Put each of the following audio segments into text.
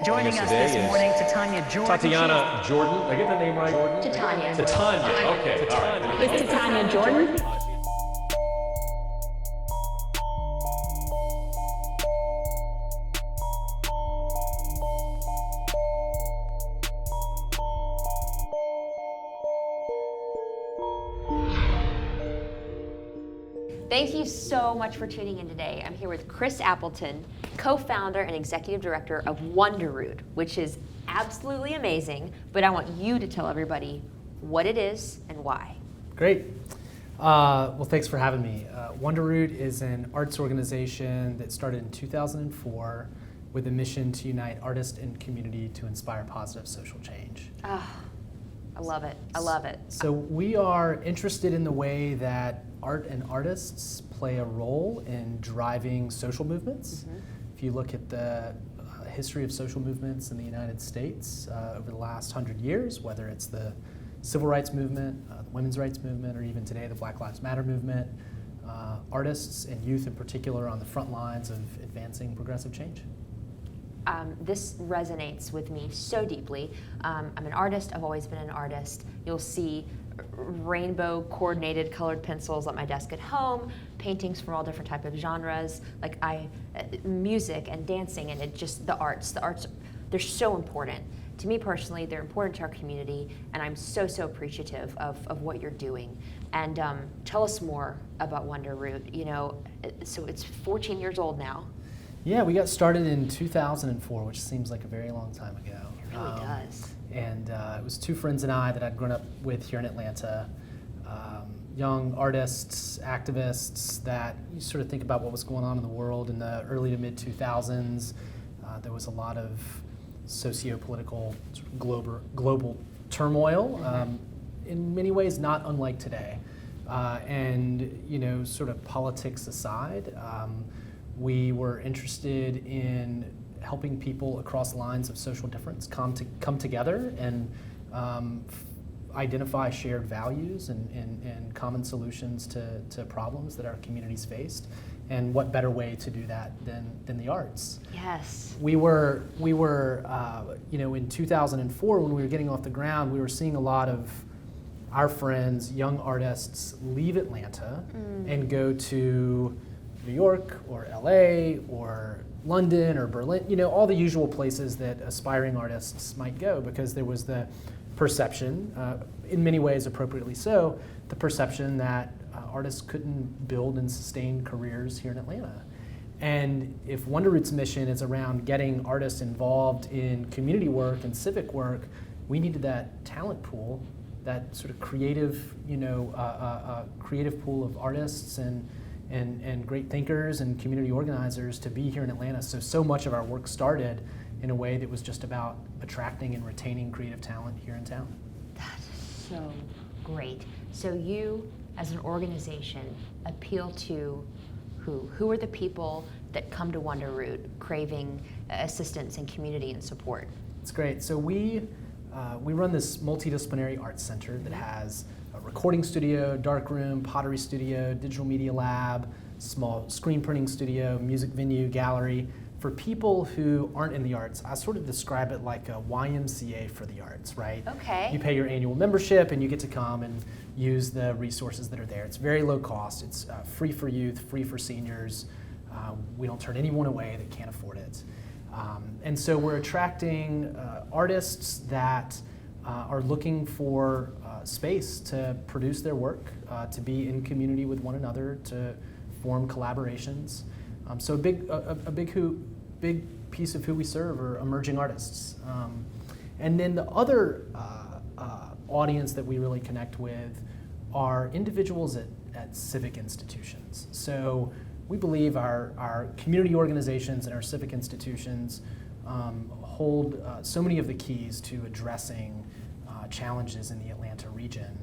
Joining us this morning, Titania Jordan. Tatiana Jordan. Did I get the name right? Jordan? Titania. Titania. Okay. All right. It's Titania Jordan. Thank you so much for tuning in today. I'm here with Chris Appleton, co-founder and executive director of WonderRoot, which is absolutely amazing, but I want you to tell everybody what it is and why. Great. Well, thanks for having me. WonderRoot is an arts organization that started in 2004 with a mission to unite artists and community to inspire positive social change. I love it. I love it. So we are interested in the way that art and artists play a role in driving social movements. If you look at the history of social movements in the United States over the last 100 years, whether it's the civil rights movement, the women's rights movement, or even today the Black Lives Matter movement, artists and youth in particular are on the front lines of advancing progressive change. This resonates with me so deeply. I'm an artist. I've always been an artist. You'll see rainbow coordinated colored pencils on my desk at home, paintings from all different types of genres, music and dancing, and the arts, they're so important. To me personally, they're important to our community, and I'm so appreciative of what you're doing. And tell us more about WonderRoot. So it's 14 years old now. Yeah, we got started in 2004, which seems like a very long time ago. It really does. And it was two friends and I that I'd grown up with here in Atlanta, young artists, activists that you sort of think about what was going on in the world in the early to mid 2000s. There was a lot of socio-political sort of global turmoil, in many ways not unlike today. And sort of politics aside, we were interested in helping people across lines of social difference come together and identify shared values and common solutions to problems that our communities faced. And what better way to do that than the arts? Yes. We were in 2004 when we were getting off the ground, we were seeing a lot of our friends, young artists, leave Atlanta and go to New York or LA or London or Berlin, all the usual places that aspiring artists might go, because there was the perception, in many ways appropriately so, the perception that artists couldn't build and sustain careers here in Atlanta. And if WonderRoot's mission is around getting artists involved in community work and civic work, we needed that talent pool, that sort of creative, creative pool of artists and great thinkers and community organizers to be here in Atlanta. So much of our work started in a way that was just about attracting and retaining creative talent here in town. That's so great. So you, as an organization, appeal to who? Who are the people that come to WonderRoot craving assistance and community and support? It's great. So we run this multidisciplinary arts center that has a recording studio, darkroom, pottery studio, digital media lab, small screen printing studio, music venue, gallery. For people who aren't in the arts, I sort of describe it like a YMCA for the arts, right? Okay. You pay your annual membership and you get to come and use the resources that are there. It's very low cost. It's free for youth, free for seniors. We don't turn anyone away that can't afford it. And so we're attracting artists that are looking for space to produce their work, to be in community with one another, to form collaborations. So a big piece of who we serve are emerging artists. And then the other audience that we really connect with are individuals at civic institutions. So we believe our community organizations and our civic institutions hold so many of the keys to addressing challenges in the Atlanta region,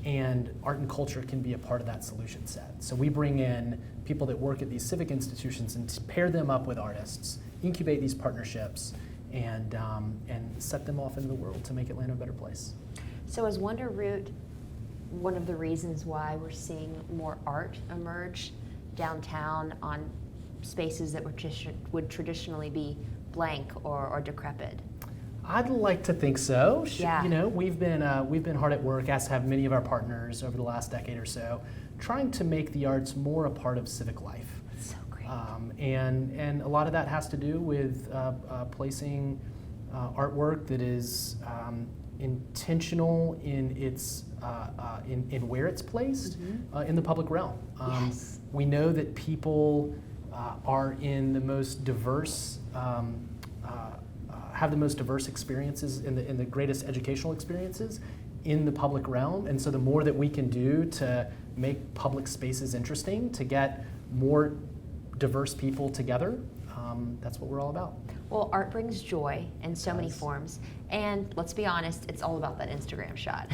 and art and culture can be a part of that solution set. So we bring in people that work at these civic institutions and pair them up with artists, incubate these partnerships, and set them off into the world to make Atlanta a better place. So is WonderRoot one of the reasons why we're seeing more art emerge downtown on spaces that would traditionally be blank or decrepit? I'd like to think so. Yeah. You know, we've been hard at work, as have many of our partners over the last decade or so, trying to make the arts more a part of civic life. So great. And a lot of that has to do with placing artwork that is intentional in its in where it's placed in the public realm. Yes. We know that people are in the most diverse. Have the most diverse experiences in the greatest educational experiences in the public realm, and so the more that we can do to make public spaces interesting, to get more diverse people together, that's what we're all about. Well, art brings joy in so many forms, and let's be honest, it's all about that Instagram shot.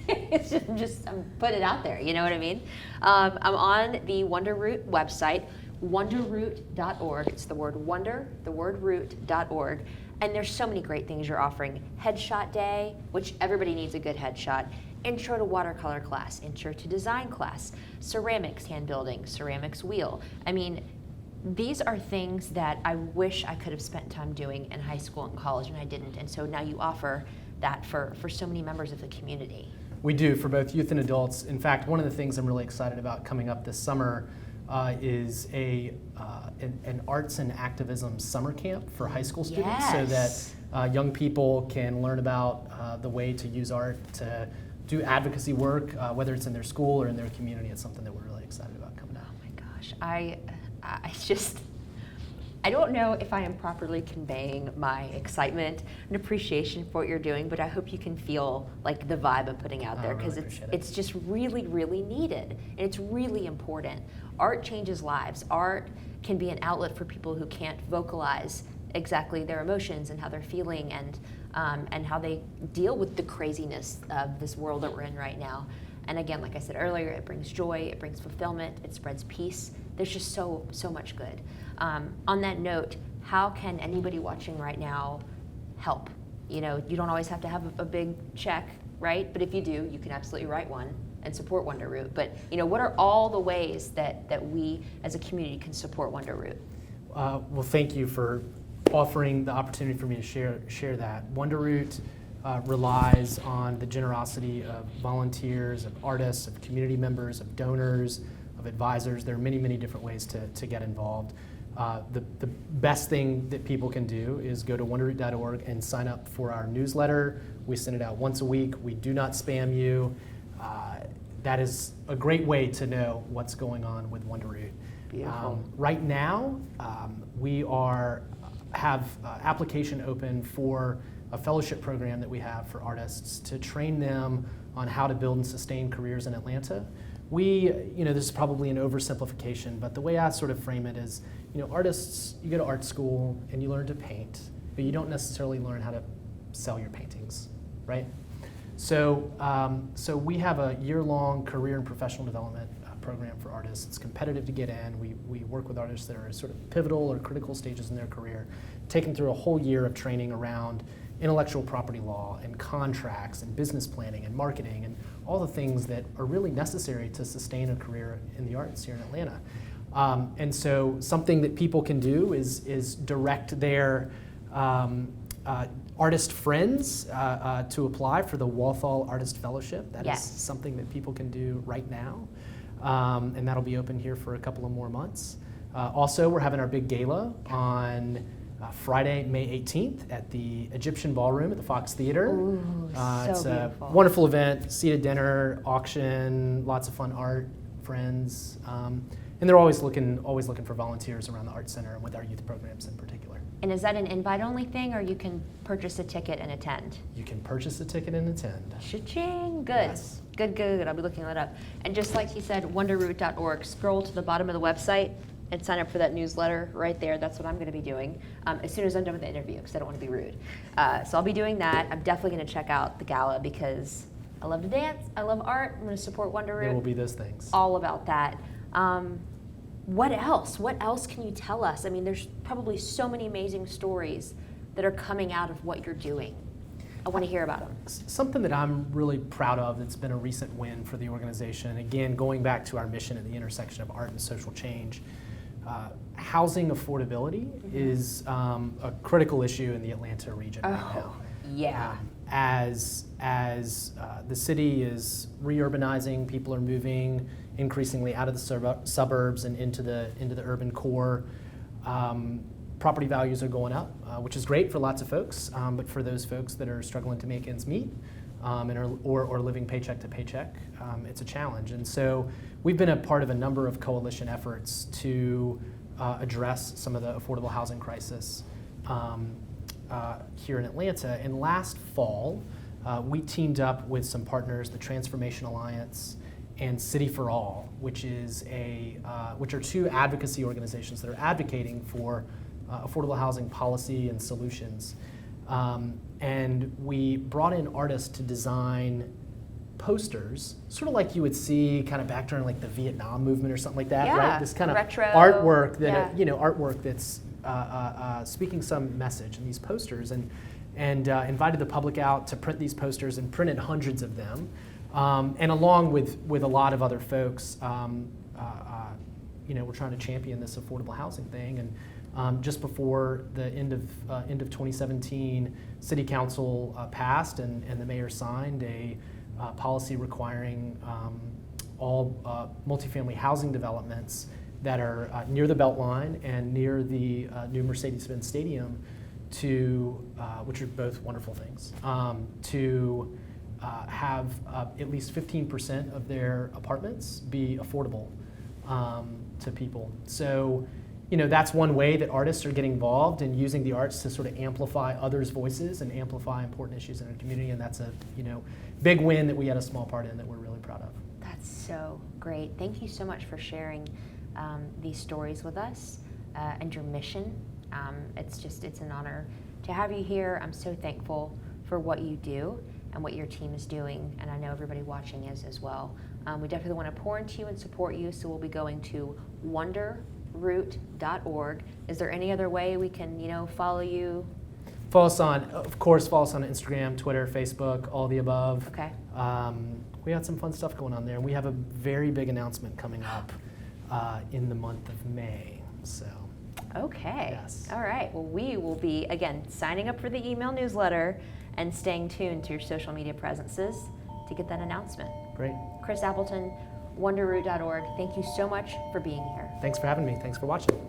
It's just put it out there, you know what I mean? I'm on the WonderRoot website, WonderRoot.org. It's the word wonder, the word root.org. And there's so many great things you're offering. Headshot day, which everybody needs a good headshot. Intro to watercolor class, intro to design class, ceramics hand building, ceramics wheel. I mean, these are things that I wish I could have spent time doing in high school and college, and I didn't. And so now you offer that for so many members of the community. We do, for both youth and adults. In fact, one of the things I'm really excited about coming up this summer is an arts and activism summer camp for high school students, so that young people can learn about the way to use art to do advocacy work, whether it's in their school or in their community. It's something that we're really excited about coming out. Oh my gosh, I don't know if I am properly conveying my excitement and appreciation for what you're doing, but I hope you can feel like the vibe I'm putting out there, because it's just really, really needed, and it's really important. Art changes lives. Art can be an outlet for people who can't vocalize exactly their emotions and how they're feeling, and how they deal with the craziness of this world that we're in right now. And again, like I said earlier, it brings joy, it brings fulfillment, it spreads peace. There's just so much good. On that note, how can anybody watching right now help? You know, you don't always have to have a big check, right? But if you do, you can absolutely write one and support WonderRoot. But you know, what are all the ways that we as a community can support WonderRoot? Well, thank you for offering the opportunity for me to share that. WonderRoot relies on the generosity of volunteers, of artists, of community members, of donors, of advisors. There are many, many different ways to get involved. The best thing that people can do is go to WonderRoot.org and sign up for our newsletter. We send it out once a week. We do not spam you. That is a great way to know what's going on with WonderRoot. Beautiful. Right now, we have application open for a fellowship program that we have for artists to train them on how to build and sustain careers in Atlanta. This is probably an oversimplification, but the way I sort of frame it is, artists, you go to art school and you learn to paint, but you don't necessarily learn how to sell your paintings, right? So we have a year-long career and professional development program for artists. It's competitive to get in. We work with artists that are sort of pivotal or critical stages in their career, take them through a whole year of training around intellectual property law and contracts and business planning and marketing and all the things that are really necessary to sustain a career in the arts here in Atlanta. And so something that people can do is direct their artist friends to apply for the Walthall Artist Fellowship. That is something that people can do right now. And that'll be open here for a couple of more months. Also, we're having our big gala on Friday, May 18th at the Egyptian Ballroom at the Fox Theater. Ooh, it's so a beautiful. wonderful event, seated dinner, auction, lots of fun art, friends. And they're always looking for volunteers around the Art Center and with our youth programs in particular. And is that an invite-only thing, or you can purchase a ticket and attend? You can purchase a ticket and attend. Cha-ching, good. Yes. Good. I'll be looking that up. And just like he said, WonderRoot.org, scroll to the bottom of the website and sign up for that newsletter right there. That's what I'm going to be doing as soon as I'm done with the interview, because I don't want to be rude. So I'll be doing that. I'm definitely going to check out the gala because I love to dance. I love art. I'm going to support WonderRoot. There will be those things. All about that. What else? What else can you tell us? I mean, there's probably so many amazing stories that are coming out of what you're doing. I want to hear about them. Something that I'm really proud of that's been a recent win for the organization, again, going back to our mission at the intersection of art and social change. housing affordability is a critical issue in the Atlanta region right now. Yeah. As the city is reurbanizing, people are moving increasingly out of the suburbs and into the urban core. Property values are going up, which is great for lots of folks, but for those folks that are struggling to make ends meet or living paycheck to paycheck, it's a challenge. And so we've been a part of a number of coalition efforts to address some of the affordable housing crisis here in Atlanta. And last fall, we teamed up with some partners, the Transformation Alliance and City for All, which are two advocacy organizations that are advocating for affordable housing policy and solutions. And we brought in artists to design posters, sort of like you would see kind of back during like the Vietnam movement or something like that, right? This kind of retro artwork that artwork that's speaking some message in these posters, and invited the public out to print these posters and printed hundreds of them, and along with a lot of other folks, we're trying to champion this affordable housing thing. And just before the end of 2017, City Council passed and the mayor signed a policy requiring all multifamily housing developments that are near the Beltline and near the new Mercedes-Benz Stadium which are both wonderful things, to have at least 15% of their apartments be affordable to people. So, that's one way that artists are getting involved in using the arts to sort of amplify others' voices and amplify important issues in our community. And that's a, big win that we had a small part in that we're really proud of. That's so great. Thank you so much for sharing these stories with us and your mission. It's an honor to have you here. I'm so thankful for what you do and what your team is doing, and I know everybody watching is as well. We definitely want to pour into you and support you, so we'll be going to WonderRoot.org. Is there any other way we can, follow you? Follow us on Instagram, Twitter, Facebook, all the above. Okay. We got some fun stuff going on there. We have a very big announcement coming up in the month of May. So. Okay. Yes. All right. Well, we will be, again, signing up for the email newsletter and staying tuned to your social media presences to get that announcement. Great. Chris Appleton, WonderRoot.org. Thank you so much for being here. Thanks for having me. Thanks for watching.